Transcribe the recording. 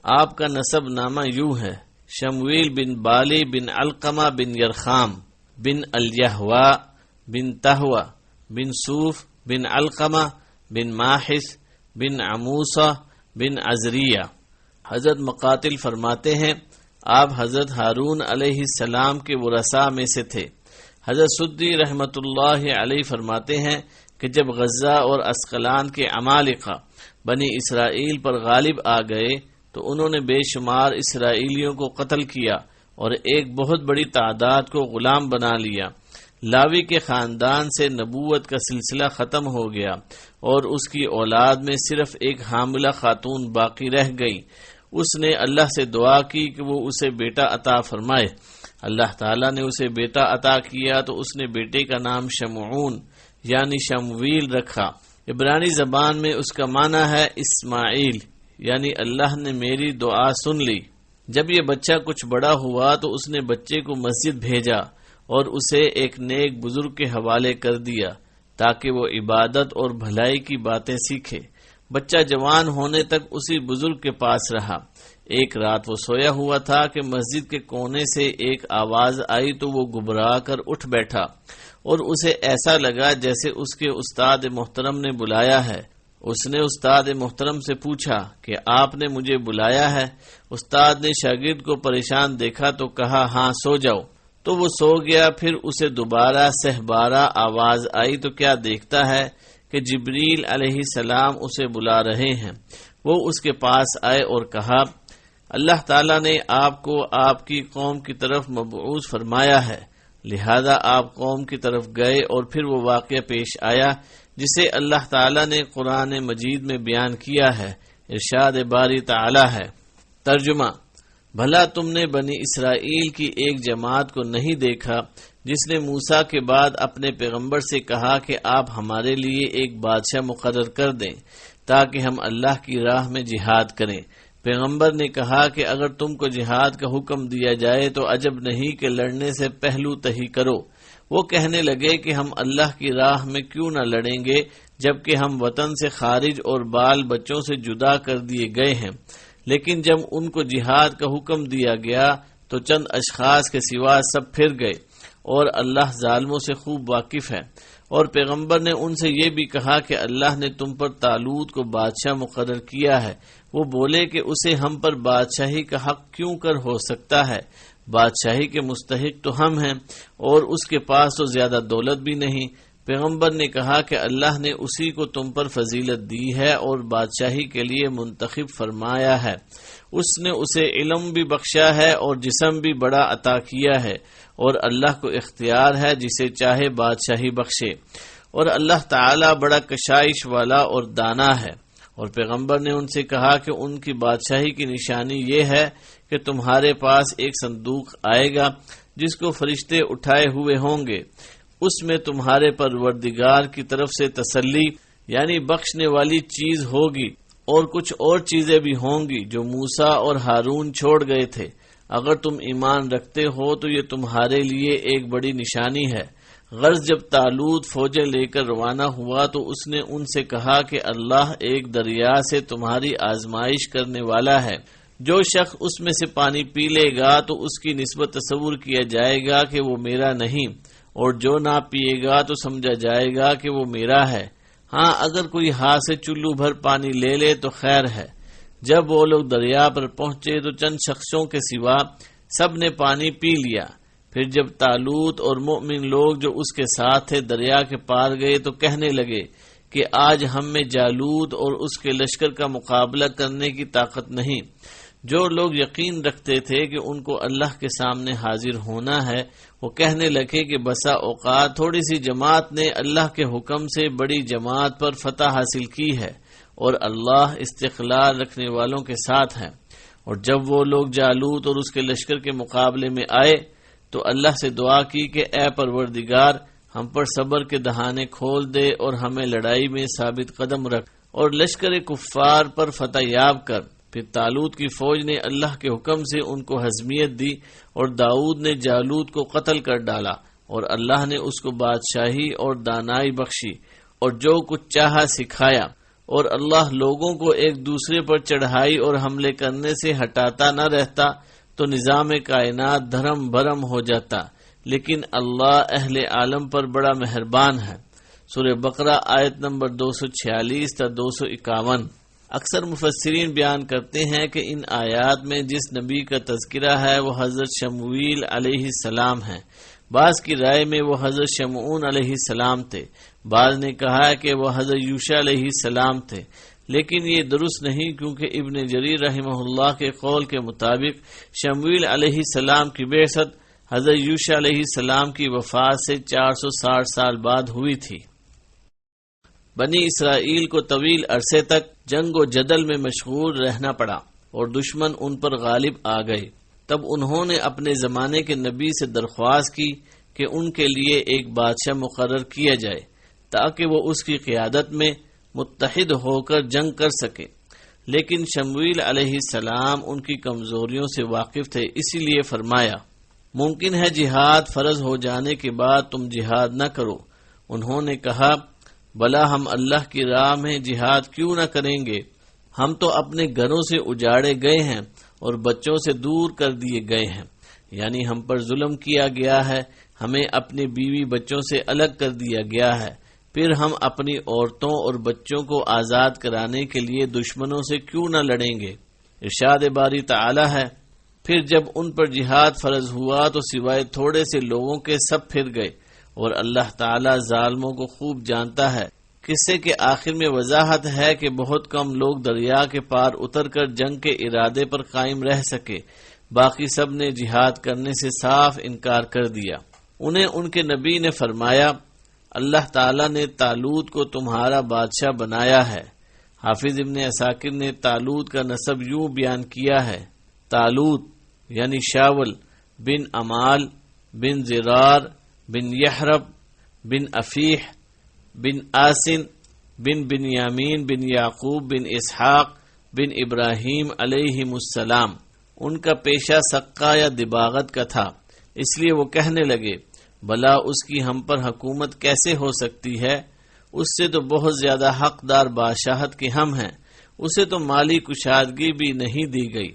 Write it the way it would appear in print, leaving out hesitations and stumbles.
آپ کا نسب نامہ یوں ہے: شمویل بن بالی بن علقمہ بن یرخام بن الیہوا بن تہوہ بن صوف بن علقمہ بن ماحس بن عموسہ بن عزریہ۔ حضرت مقاتل فرماتے ہیں آپ حضرت ہارون علیہ السلام کے ورثاء میں سے تھے۔ حضرت سدی رحمت اللہ علیہ فرماتے ہیں کہ جب غزہ اور اسقلان کے عمالقہ بنی اسرائیل پر غالب آ گئے تو انہوں نے بے شمار اسرائیلیوں کو قتل کیا اور ایک بہت بڑی تعداد کو غلام بنا لیا۔ لاوی کے خاندان سے نبوت کا سلسلہ ختم ہو گیا اور اس کی اولاد میں صرف ایک حاملہ خاتون باقی رہ گئی۔ اس نے اللہ سے دعا کی کہ وہ اسے بیٹا عطا فرمائے۔ اللہ تعالیٰ نے اسے بیٹا عطا کیا تو اس نے بیٹے کا نام شمعون یعنی شمویل رکھا۔ عبرانی زبان میں اس کا معنی ہے اسماعیل، یعنی اللہ نے میری دعا سن لی۔ جب یہ بچہ کچھ بڑا ہوا تو اس نے بچے کو مسجد بھیجا اور اسے ایک نیک بزرگ کے حوالے کر دیا تاکہ وہ عبادت اور بھلائی کی باتیں سیکھے۔ بچہ جوان ہونے تک اسی بزرگ کے پاس رہا۔ ایک رات وہ سویا ہوا تھا کہ مسجد کے کونے سے ایک آواز آئی تو وہ گھبرا کر اٹھ بیٹھا اور اسے ایسا لگا جیسے اس کے استاد محترم نے بلایا ہے۔ اس نے استاد محترم سے پوچھا کہ آپ نے مجھے بلایا ہے؟ استاد نے شاگرد کو پریشان دیکھا تو کہا ہاں سو جاؤ، تو وہ سو گیا۔ پھر اسے دوبارہ سہبارہ آواز آئی تو کیا دیکھتا ہے کہ جبریل علیہ السلام اسے بلا رہے ہیں۔ وہ اس کے پاس آئے اور کہا اللہ تعالیٰ نے آپ کو آپ کی قوم کی طرف مبعوث فرمایا ہے، لہذا آپ قوم کی طرف گئے۔ اور پھر وہ واقعہ پیش آیا جسے اللہ تعالیٰ نے قرآن مجید میں بیان کیا ہے۔ ارشاد باری تعالیٰ ہے۔ ترجمہ: بھلا تم نے بنی اسرائیل کی ایک جماعت کو نہیں دیکھا جس نے موسیٰ کے بعد اپنے پیغمبر سے کہا کہ آپ ہمارے لیے ایک بادشاہ مقرر کر دیں تاکہ ہم اللہ کی راہ میں جہاد کریں۔ پیغمبر نے کہا کہ اگر تم کو جہاد کا حکم دیا جائے تو عجب نہیں کہ لڑنے سے پہلو تہی کرو۔ وہ کہنے لگے کہ ہم اللہ کی راہ میں کیوں نہ لڑیں گے جبکہ ہم وطن سے خارج اور بال بچوں سے جدا کر دیے گئے ہیں۔ لیکن جب ان کو جہاد کا حکم دیا گیا تو چند اشخاص کے سوا سب پھر گئے، اور اللہ ظالموں سے خوب واقف ہے۔ اور پیغمبر نے ان سے یہ بھی کہا کہ اللہ نے تم پر طالوت کو بادشاہ مقرر کیا ہے۔ وہ بولے کہ اسے ہم پر بادشاہی کا حق کیوں کر ہو سکتا ہے؟ بادشاہی کے مستحق تو ہم ہیں اور اس کے پاس تو زیادہ دولت بھی نہیں۔ پیغمبر نے کہا کہ اللہ نے اسی کو تم پر فضیلت دی ہے اور بادشاہی کے لیے منتخب فرمایا ہے۔ اس نے اسے علم بھی بخشا ہے اور جسم بھی بڑا عطا کیا ہے، اور اللہ کو اختیار ہے جسے چاہے بادشاہی بخشے، اور اللہ تعالی بڑا کشائش والا اور دانا ہے۔ اور پیغمبر نے ان سے کہا کہ ان کی بادشاہی کی نشانی یہ ہے کہ تمہارے پاس ایک صندوق آئے گا جس کو فرشتے اٹھائے ہوئے ہوں گے، اس میں تمہارے پروردگار کی طرف سے تسلی یعنی بخشنے والی چیز ہوگی، اور کچھ اور چیزیں بھی ہوں گی جو موسیٰ اور ہارون چھوڑ گئے تھے۔ اگر تم ایمان رکھتے ہو تو یہ تمہارے لیے ایک بڑی نشانی ہے۔ غرض جب طالوت فوجیں لے کر روانہ ہوا تو اس نے ان سے کہا کہ اللہ ایک دریا سے تمہاری آزمائش کرنے والا ہے، جو شخص اس میں سے پانی پی لے گا تو اس کی نسبت تصور کیا جائے گا کہ وہ میرا نہیں، اور جو نہ پیے گا تو سمجھا جائے گا کہ وہ میرا ہے۔ ہاں اگر کوئی ہاتھ سے چلو بھر پانی لے لے تو خیر ہے۔ جب وہ لوگ دریا پر پہنچے تو چند شخصوں کے سوا سب نے پانی پی لیا۔ پھر جب طالوت اور مؤمن لوگ جو اس کے ساتھ تھے دریا کے پار گئے تو کہنے لگے کہ آج ہم میں جالوت اور اس کے لشکر کا مقابلہ کرنے کی طاقت نہیں۔ جو لوگ یقین رکھتے تھے کہ ان کو اللہ کے سامنے حاضر ہونا ہے، وہ کہنے لگے کہ بسا اوقات تھوڑی سی جماعت نے اللہ کے حکم سے بڑی جماعت پر فتح حاصل کی ہے، اور اللہ استقلال رکھنے والوں کے ساتھ ہے۔ اور جب وہ لوگ جالوت اور اس کے لشکر کے مقابلے میں آئے تو اللہ سے دعا کی کہ اے پروردگار ہم پر صبر کے دہانے کھول دے اور ہمیں لڑائی میں ثابت قدم رکھ اور لشکر کفار پر فتح یاب کر۔ پھر طالوت کی فوج نے اللہ کے حکم سے ان کو ہضمیت دی، اور داؤد نے جالوت کو قتل کر ڈالا، اور اللہ نے اس کو بادشاہی اور دانائی بخشی اور جو کچھ چاہا سکھایا۔ اور اللہ لوگوں کو ایک دوسرے پر چڑھائی اور حملے کرنے سے ہٹاتا نہ رہتا تو نظام کائنات دھرم بھرم ہو جاتا، لیکن اللہ اہل عالم پر بڑا مہربان ہے۔ سورہ بقرہ آیت نمبر 246 تا 251۔ اکثر مفسرین بیان کرتے ہیں کہ ان آیات میں جس نبی کا تذکرہ ہے وہ حضرت شمویل علیہ السلام ہیں۔ بعض کی رائے میں وہ حضرت شمعون علیہ السلام تھے، بعض نے کہا کہ وہ حضرت یوشع علیہ السلام تھے، لیکن یہ درست نہیں، کیونکہ ابن جریر رحمہ اللہ کے قول کے مطابق شمویل علیہ السلام کی بعثت حضرت یوشع علیہ السلام کی وفات سے 460 سال بعد ہوئی تھی۔ بنی اسرائیل کو طویل عرصے تک جنگ و جدل میں مشغول رہنا پڑا اور دشمن ان پر غالب آ گئے۔ تب انہوں نے اپنے زمانے کے نبی سے درخواست کی کہ ان کے لیے ایک بادشاہ مقرر کیا جائے تاکہ وہ اس کی قیادت میں متحد ہو کر جنگ کر سکے، لیکن شمویل علیہ السلام ان کی کمزوریوں سے واقف تھے، اسی لیے فرمایا ممکن ہے جہاد فرض ہو جانے کے بعد تم جہاد نہ کرو۔ انہوں نے کہا بلا ہم اللہ کی راہ میں جہاد کیوں نہ کریں گے، ہم تو اپنے گھروں سے اجاڑے گئے ہیں اور بچوں سے دور کر دیے گئے ہیں، یعنی ہم پر ظلم کیا گیا ہے، ہمیں اپنے بیوی بچوں سے الگ کر دیا گیا ہے، پھر ہم اپنی عورتوں اور بچوں کو آزاد کرانے کے لیے دشمنوں سے کیوں نہ لڑیں گے۔ ارشاد باری تعالی ہے پھر جب ان پر جہاد فرض ہوا تو سوائے تھوڑے سے لوگوں کے سب پھر گئے، اور اللہ تعالی ظالموں کو خوب جانتا ہے۔ قصے کے آخر میں وضاحت ہے کہ بہت کم لوگ دریا کے پار اتر کر جنگ کے ارادے پر قائم رہ سکے، باقی سب نے جہاد کرنے سے صاف انکار کر دیا۔ انہیں ان کے نبی نے فرمایا اللہ تعالیٰ نے طالوت کو تمہارا بادشاہ بنایا ہے۔ حافظ ابن عساکر نے طالوت کا نسب یوں بیان کیا ہے، طالوت یعنی شاول بن امال بن زرار بن یحرب بن افیح بن آسن بن بنیامین بن یعقوب بن اسحاق بن ابراہیم علیہم السلام۔ ان کا پیشہ سقہ یا دباغت کا تھا، اس لیے وہ کہنے لگے بھلا اس کی ہم پر حکومت کیسے ہو سکتی ہے، اس سے تو بہت زیادہ حقدار بادشاہت کے ہم ہیں، اسے تو مالی کشادگی بھی نہیں دی گئی۔